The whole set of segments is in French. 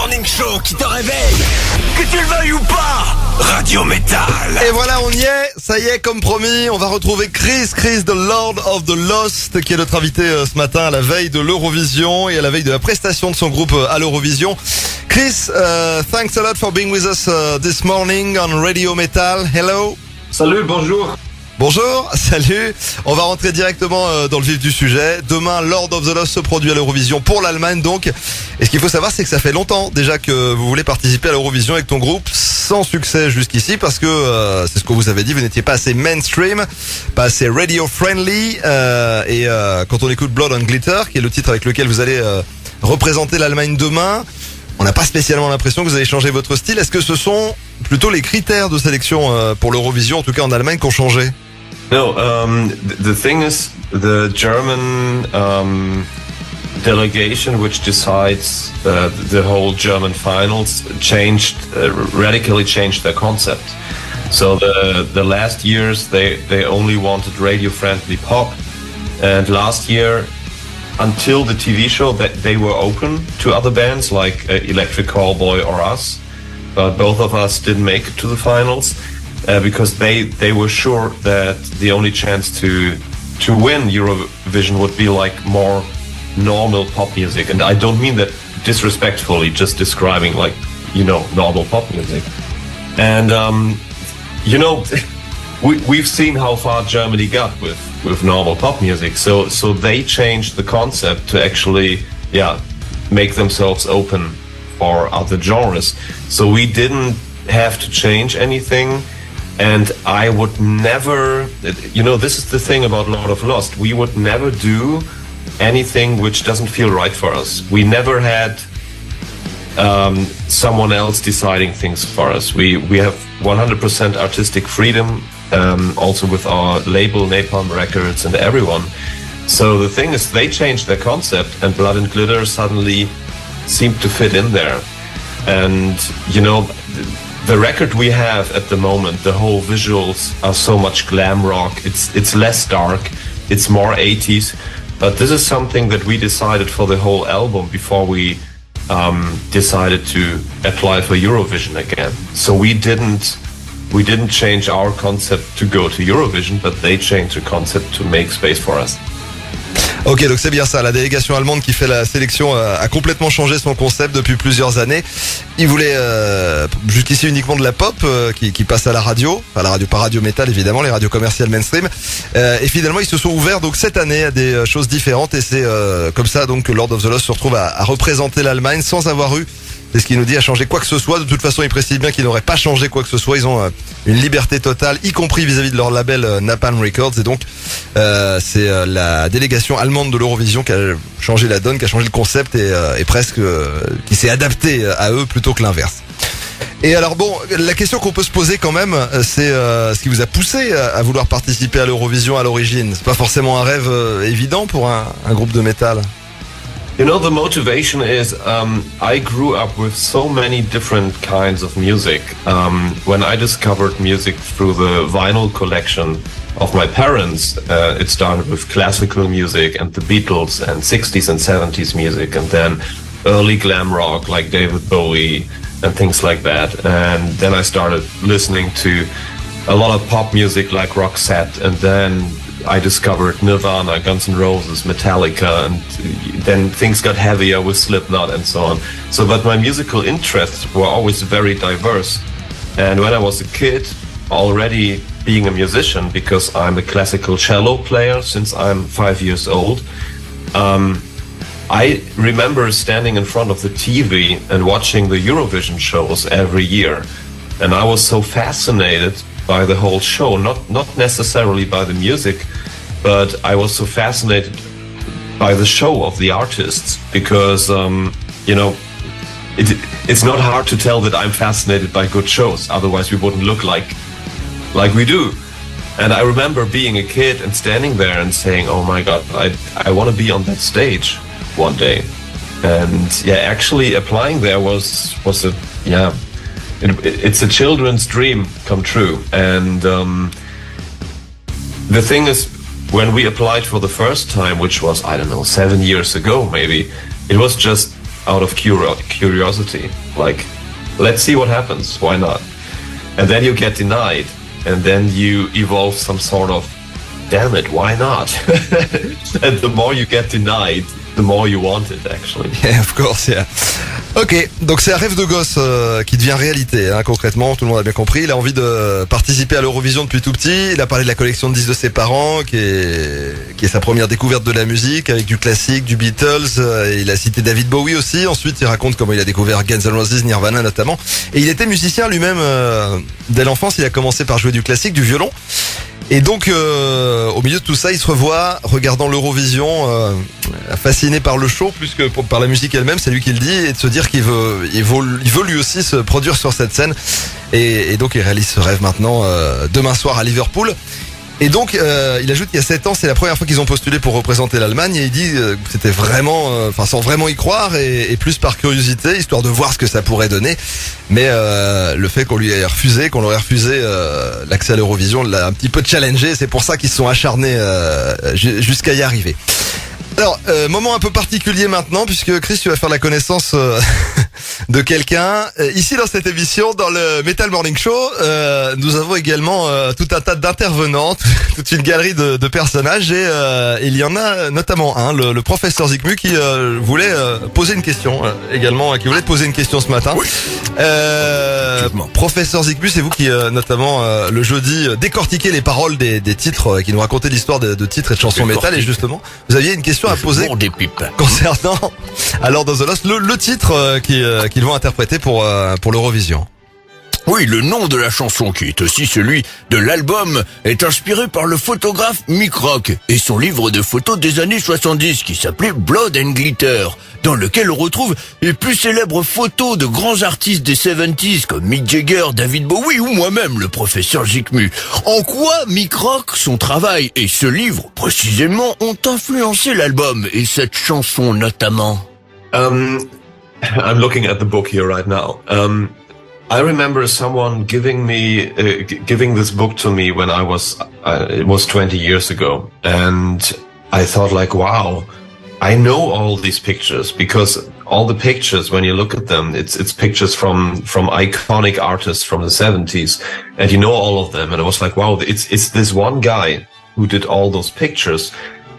morning show qui te réveille, que tu le veuilles ou pas. Radio Métal. Et voilà, on y est, ça y est, comme promis, on va retrouver Chris, the Lord of the Lost, qui est notre invité ce matin à la veille de l'Eurovision et à la veille de la prestation de son groupe à l'Eurovision. Chris, thanks a lot for being with us this morning on Radio Metal. Hello. Salut, bonjour. Bonjour, salut. On va rentrer directement dans le vif du sujet. Demain, Lord of the Lost se produit à l'Eurovision pour l'Allemagne donc. Et ce qu'il faut savoir, c'est que ça fait longtemps déjà que vous voulez participer à l'Eurovision avec ton groupe, sans succès jusqu'ici, parce que c'est ce que vous avez dit, vous n'étiez pas assez mainstream, pas assez radio friendly. Et quand on écoute Blood and Glitter, qui est le titre avec lequel vous allez représenter l'Allemagne demain, on n'a pas spécialement l'impression que vous allez changer votre style. Est-ce que ce sont plutôt les critères de sélection pour l'Eurovision, en tout cas en Allemagne, qui ont changé? No, the thing is, the German delegation, which decides the whole German finals, radically changed their concept. So the last years they only wanted radio-friendly pop, and last year, until the TV show, they were open to other bands like Electric Callboy or us, but both of us didn't make it to the finals. Because they were sure that the only chance to win Eurovision would be like more normal pop music, and I don't mean that disrespectfully, just describing like, you know, normal pop music. And you know, we've seen how far Germany got with normal pop music, so they changed the concept to actually make themselves open for other genres. So we didn't have to change anything. And I would never, you know, this is the thing about Lord of Lost. We would never do anything which doesn't feel right for us. We never had someone else deciding things for us. We have 100% artistic freedom, also with our label, Napalm Records, and everyone. So the thing is, they changed their concept, and Blood and Glitter suddenly seemed to fit in there. And, you know, the record we have at the moment, the whole visuals are so much glam rock. It's less dark, it's more 80s. But this is something that we decided for the whole album before we decided to apply for Eurovision again. So we didn't change our concept to go to Eurovision, but they changed the concept to make space for us. Ok, donc c'est bien ça, la délégation allemande qui fait la sélection a complètement changé son concept depuis plusieurs années. Ils voulaient jusqu'ici uniquement de la pop qui passe à la radio, enfin la radio, pas radio métal évidemment, les radios commerciales mainstream. Et finalement ils se sont ouverts donc cette année à des choses différentes, et c'est comme ça donc que Lord of the Lost se retrouve à représenter l'Allemagne sans avoir eu, c'est ce qu'il nous dit, à changer quoi que ce soit. De toute façon, il précise bien qu'ils n'auraient pas changé quoi que ce soit. Ils ont une liberté totale, y compris vis-à-vis de leur label Napalm Records. Et donc, c'est la délégation allemande de l'Eurovision qui a changé la donne, qui a changé le concept et presque qui s'est adapté à eux plutôt que l'inverse. Et alors bon, la question qu'on peut se poser quand même, c'est ce qui vous a poussé à vouloir participer à l'Eurovision à l'origine. C'est pas forcément un rêve évident pour un groupe de métal. You know, the motivation is I grew up with so many different kinds of music. When I discovered music through the vinyl collection of my parents, it started with classical music and the Beatles and 60s and 70s music, and then early glam rock like David Bowie and things like that. And then I started listening to a lot of pop music like Roxette, and then I discovered Nirvana, Guns N' Roses, Metallica, and then things got heavier with Slipknot and so on. So, but my musical interests were always very diverse. And when I was a kid, already being a musician, because I'm a classical cello player since I'm 5 years old, I remember standing in front of the TV and watching the Eurovision shows every year. And I was so fascinated by the whole show, not necessarily by the music, but I was so fascinated by the show of the artists, because you know, it's not hard to tell that I'm fascinated by good shows, otherwise we wouldn't look like we do. And I remember being a kid and standing there and saying, oh my god, I want to be on that stage one day. And yeah, actually applying there was a it's a children's dream come true. And the thing is, when we applied for the first time, which was, I don't know, 7 years ago maybe, it was just out of curiosity. Like, let's see what happens. Why not? And then you get denied, and then you evolve some sort of, damn it, why not? And the more you get denied, the more you want it, actually. Yeah, of course, yeah. Ok, donc c'est un rêve de gosse qui devient réalité, hein, concrètement, tout le monde a bien compris. Il a envie de participer à l'Eurovision depuis tout petit. Il a parlé de la collection de disques de ses parents, qui est sa première découverte de la musique, avec du classique, du Beatles. Il a cité David Bowie aussi. Ensuite, il raconte comment il a découvert Guns N' Roses, Nirvana notamment. Et il était musicien lui-même dès l'enfance. Il a commencé par jouer du classique, du violon. Et donc, au milieu de tout ça, il se revoit regardant l'Eurovision, fasciné par le show plus que par la musique elle-même, c'est lui qui le dit, et de se dire qu'il veut lui aussi se produire sur cette scène. Et donc, il réalise ce rêve maintenant demain soir à Liverpool. Et donc, il ajoute qu'il y a 7 ans, c'est la première fois qu'ils ont postulé pour représenter l'Allemagne, et il dit que c'était vraiment, sans vraiment y croire, et plus par curiosité, histoire de voir ce que ça pourrait donner. Mais le fait qu'on l'aurait refusé l'accès à l'Eurovision, l'a un petit peu challengé. C'est pour ça qu'ils se sont acharnés jusqu'à y arriver. Alors, moment un peu particulier maintenant, puisque Chris, tu vas faire la connaissance de quelqu'un. Ici dans cette émission, dans le Metal Morning Show, nous avons également tout un tas d'intervenants, toute une galerie de personnages, et il y en a notamment un, le professeur Zikmu, qui voulait poser une question également, qui voulait te poser une question ce matin. Oui. Professeur Zikmu, c'est vous qui notamment le jeudi décortiquez les paroles des titres, qui nous racontaient l'histoire de titres et de chansons métal, et justement, vous aviez une question à poser des pipes. concernant alors dans The Lost le titre qu'ils vont interpréter pour l'Eurovision. Oui, le nom de la chanson, qui est aussi celui de l'album, est inspiré par le photographe Mick Rock et son livre de photos des années 70 qui s'appelait Blood and Glitter, dans lequel on retrouve les plus célèbres photos de grands artistes des 70s comme Mick Jagger, David Bowie ou moi-même, le professeur Zikmu. En quoi Mick Rock, son travail et ce livre précisément ont influencé l'album et cette chanson notamment? I'm looking at the book here right now. I remember someone giving this book to me when I was, it was 20 years ago. And I thought like, wow, I know all these pictures, because all the pictures, when you look at them, it's pictures from iconic artists from the 70s, and you know all of them. And I was like, wow, it's this one guy who did all those pictures.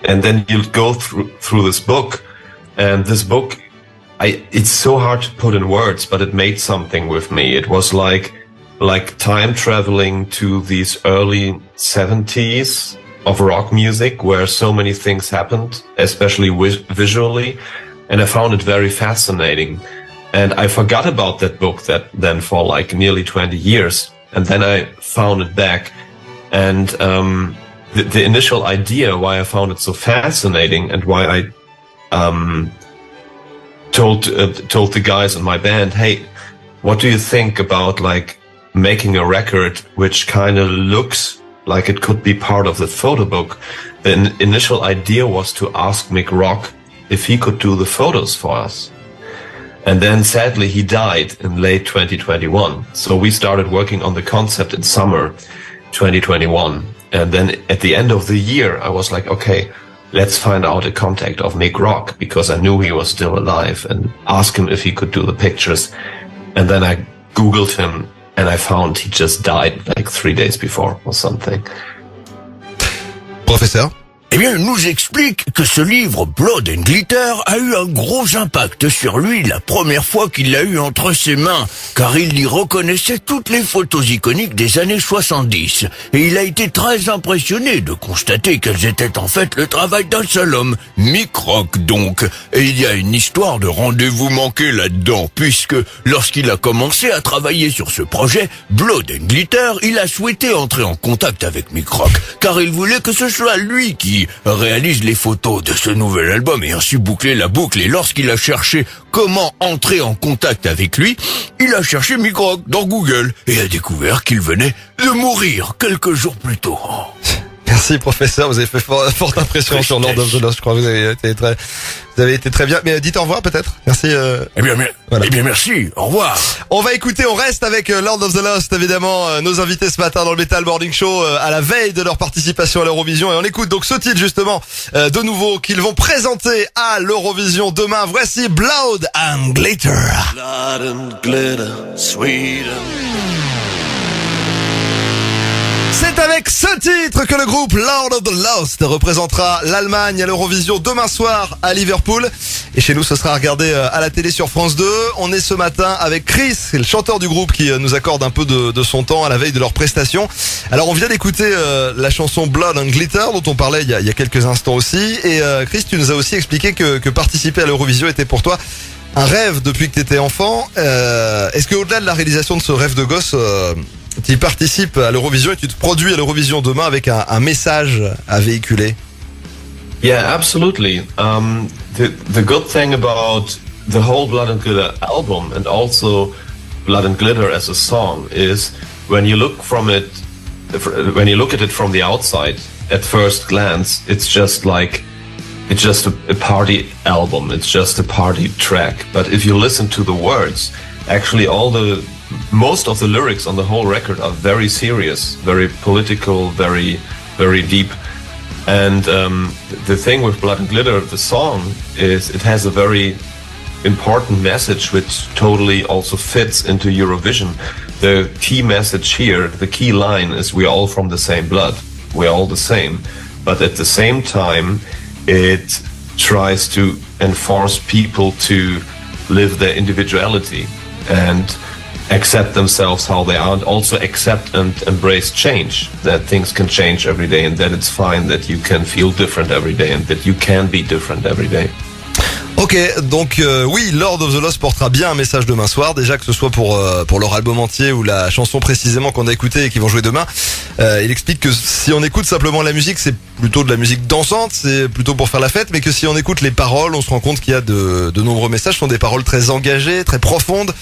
And then you go through this book, and this book, it's so hard to put in words, but it made something with me. It was like time traveling to these early 70s of rock music, where so many things happened, especially visually. And I found it very fascinating. And I forgot about that book then for like nearly 20 years. And then I found it back. And the initial idea why I found it so fascinating, and why I told the guys in my band, hey, what do you think about like making a record which kind of looks like it could be part of the photo book? The initial idea was to ask Mick Rock if he could do the photos for us. And then sadly he died in late 2021. So we started working on the concept in summer 2021. And then at the end of the year, I was like, okay, let's find out a contact of Mick Rock, because I knew he was still alive, and ask him if he could do the pictures. And then I Googled him, and I found he just died like 3 days before or something. Professeur? Eh bien, il nous explique que ce livre, Blood and Glitter, a eu un gros impact sur lui la première fois qu'il l'a eu entre ses mains, car il y reconnaissait toutes les photos iconiques des années 70. Et il a été très impressionné de constater qu'elles étaient en fait le travail d'un seul homme, Mick Rock donc. Et il y a une histoire de rendez-vous manqué là-dedans, puisque lorsqu'il a commencé à travailler sur ce projet, Blood and Glitter, il a souhaité entrer en contact avec Mick Rock, car il voulait que ce soit lui qui réalise les photos de ce nouvel album, et ainsi boucler la boucle. Et lorsqu'il a cherché comment entrer en contact avec lui, il a cherché Mick Rock dans Google et a découvert qu'il venait de mourir quelques jours plus tôt. Merci professeur, vous avez fait forte impression sur Lord of the Lost, je crois. Vous avez été très bien. Mais dites au revoir peut-être. Merci. Voilà. Eh bien, merci. Au revoir. On va écouter, on reste avec Lord of the Lost, évidemment, nos invités ce matin dans le Metal Morning Show, à la veille de leur participation à l'Eurovision. Et on écoute donc ce titre justement, de nouveau, qu'ils vont présenter à l'Eurovision demain. Voici Blood and Glitter. Blood and glitter, Sweden. C'est avec ce titre que le groupe Lord of the Lost représentera l'Allemagne à l'Eurovision demain soir à Liverpool. Et chez nous, ce sera regardé à la télé sur France 2. On est ce matin avec Chris, le chanteur du groupe, qui nous accorde un peu de son temps à la veille de leur prestation. Alors, on vient d'écouter la chanson Blood and Glitter, dont on parlait il y a quelques instants aussi. Et Chris, tu nous as aussi expliqué que participer à l'Eurovision était pour toi un rêve depuis que tu étais enfant. Est-ce qu'au-delà de la réalisation de ce rêve de gosse, tu participes à l'Eurovision et tu te produis à l'Eurovision demain avec un message à véhiculer? Yeah, absolutely. The good thing about the whole Blood and Glitter album and also Blood and Glitter as a song is when you look at it from the outside, at first glance, it's just a party album. It's just a party track. But if you listen to the words, actually most of the lyrics on the whole record are very serious, very political, very, very deep. And the thing with Blood and Glitter, the song, is it has a very important message which totally also fits into Eurovision. The key message here, the key line is we're all from the same blood. We're all the same. But at the same time, it tries to enforce people to live their individuality and accept themselves how they are, and also accept and embrace change, that things can change every day and that it's fine that you can feel different every day and that you can be different every day. Ok, donc oui, Lord of the Lost portera bien un message demain soir, déjà que ce soit pour leur album entier ou la chanson précisément qu'on a écoutée et qui vont jouer demain. Il explique que si on écoute simplement la musique, c'est plutôt de la musique dansante, c'est plutôt pour faire la fête, mais que si on écoute les paroles, on se rend compte qu'il y a de nombreux messages, ce sont des paroles très engagées, très profondes,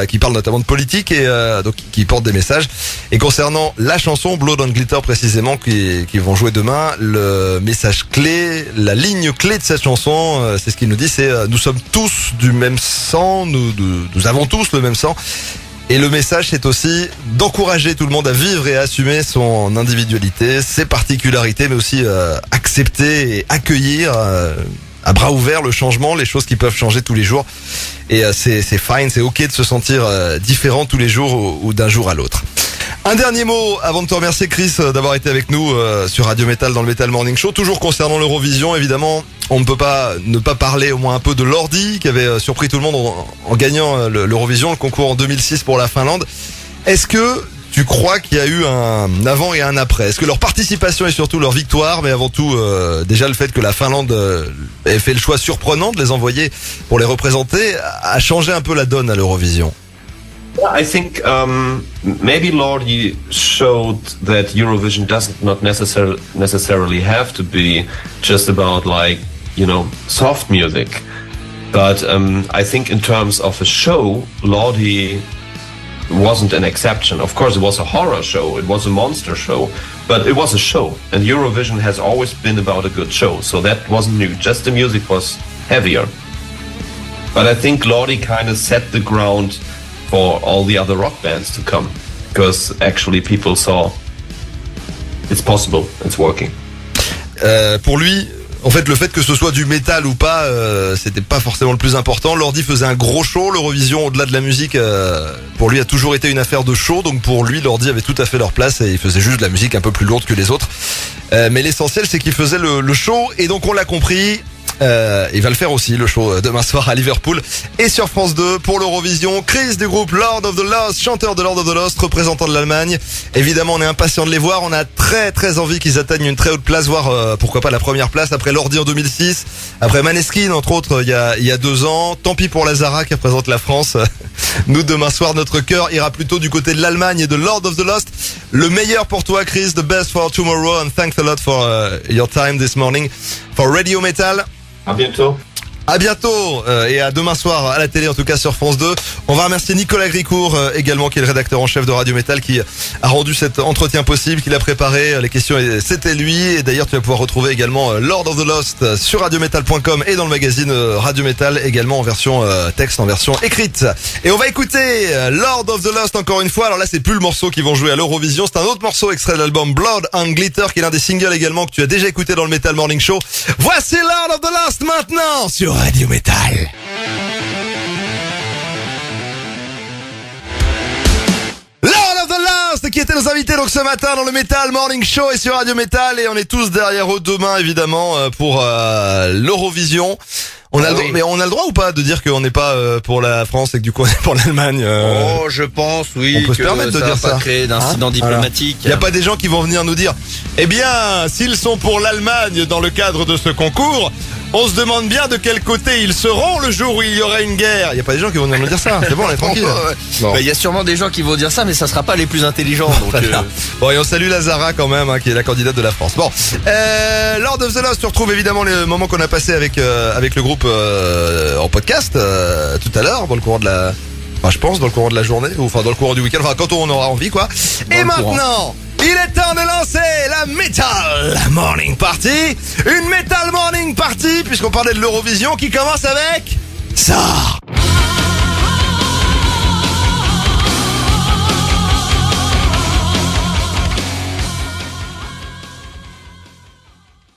qui parlent notamment de politique et donc qui portent des messages. Et concernant la chanson Blood and Glitter précisément qui vont jouer demain, le message clé, la ligne clé de cette chanson, c'est ce qu'il nous dit, c'est nous sommes tous du même sang, nous avons tous le même sang. Et le message, c'est aussi d'encourager tout le monde à vivre et à assumer son individualité, ses particularités, mais aussi accepter et accueillir à bras ouverts le changement, les choses qui peuvent changer tous les jours. Et c'est fine, c'est ok de se sentir différent tous les jours ou d'un jour à l'autre. Un dernier mot avant de te remercier Chris d'avoir été avec nous sur Radio Metal dans le Metal Morning Show. Toujours concernant l'Eurovision, évidemment, on ne peut pas ne pas parler au moins un peu de Lordi qui avait surpris tout le monde en gagnant l'Eurovision, le concours en 2006 pour la Finlande. Est-ce que tu crois qu'il y a eu un avant et un après? Est-ce que leur participation et surtout leur victoire, mais avant tout déjà le fait que la Finlande ait fait le choix surprenant de les envoyer pour les représenter, a changé un peu la donne à l'Eurovision? I think maybe Lordi showed that Eurovision does not necessarily have to be just about soft music, but I think in terms of a show, Lordi wasn't an exception. Of course, it was a horror show, it was a monster show, but it was a show, and Eurovision has always been about a good show, so that wasn't new, just the music was heavier. But I think Lordi kind of set the ground for all the other rock bands to come, because actually people saw it's possible, it's working. Pour lui, en fait, le fait que ce soit du métal ou pas, c'était pas forcément le plus important. Lordi faisait un gros show. L'Eurovision, au-delà de la musique, pour lui a toujours été une affaire de show. Donc pour lui, Lordi avait tout à fait leur place et il faisait juste de la musique un peu plus lourde que les autres. Mais l'essentiel, c'est qu'il faisait le show. Et donc on l'a compris. Il va le faire aussi, le show demain soir à Liverpool et sur France 2 pour l'Eurovision. Chris du groupe Lord of the Lost, chanteur de Lord of the Lost, représentant de l'Allemagne. Évidemment, on est impatient de les voir. On a très très envie qu'ils atteignent une très haute place, voire pourquoi pas la première place après Lordi en 2006, après Maneskin entre autres il y a 2 ans. Tant pis pour Lazara qui représente la France. Nous demain soir, notre cœur ira plutôt du côté de l'Allemagne et de Lord of the Lost. Le meilleur pour toi, Chris. The best for tomorrow and thanks a lot for your time this morning for Radio Metal. À bientôt. À bientôt et à demain soir à la télé, en tout cas sur France 2. On va remercier Nicolas Gricourt également, qui est le rédacteur en chef de Radio Métal, qui a rendu cet entretien possible, qui l'a préparé. Les questions, c'était lui. Et d'ailleurs, tu vas pouvoir retrouver également Lord of the Lost sur radiometal.com et dans le magazine Radio Metal, également en version texte, en version écrite. Et on va écouter Lord of the Lost encore une fois. Alors là, c'est plus le morceau qu'ils vont jouer à l'Eurovision. C'est un autre morceau extrait de l'album Blood and Glitter, qui est l'un des singles également que tu as déjà écouté dans le Metal Morning Show. Voici Lord of the Lost maintenant sur Radio Metal. Lord of the Lost, qui étaient nos invités donc ce matin dans le Metal Morning Show et sur Radio Metal, et on est tous derrière eux demain évidemment pour l'Eurovision. Mais on a le droit ou pas de dire qu'on n'est pas pour la France et que du coup on est pour l'Allemagne Oh, je pense, oui. On peut se permettre de dire ça. Pas créer d'incidents diplomatiques. Il n'y a pas des gens qui vont venir nous dire, eh bien, s'ils sont pour l'Allemagne dans le cadre de ce concours, on se demande bien de quel côté ils seront le jour où il y aura une guerre. Il n'y a pas des gens qui vont venir nous dire ça. C'est bon, on est tranquille. Bon. Il y a sûrement des gens qui vont dire ça, mais ça sera pas les plus intelligents. Donc, Bon, et on salue Lazara quand même, qui est la candidate de la France. Bon, Lord of the Lost, tu retrouves évidemment les moments qu'on a passés avec le groupe en podcast tout à l'heure, dans le courant de la... Enfin, je pense dans le courant de la journée, ou enfin dans le courant du week-end, enfin quand on aura envie quoi. Et maintenant, il est temps de lancer la Metal Morning Party. Une Metal Morning Party, puisqu'on parlait de l'Eurovision, qui commence avec ça.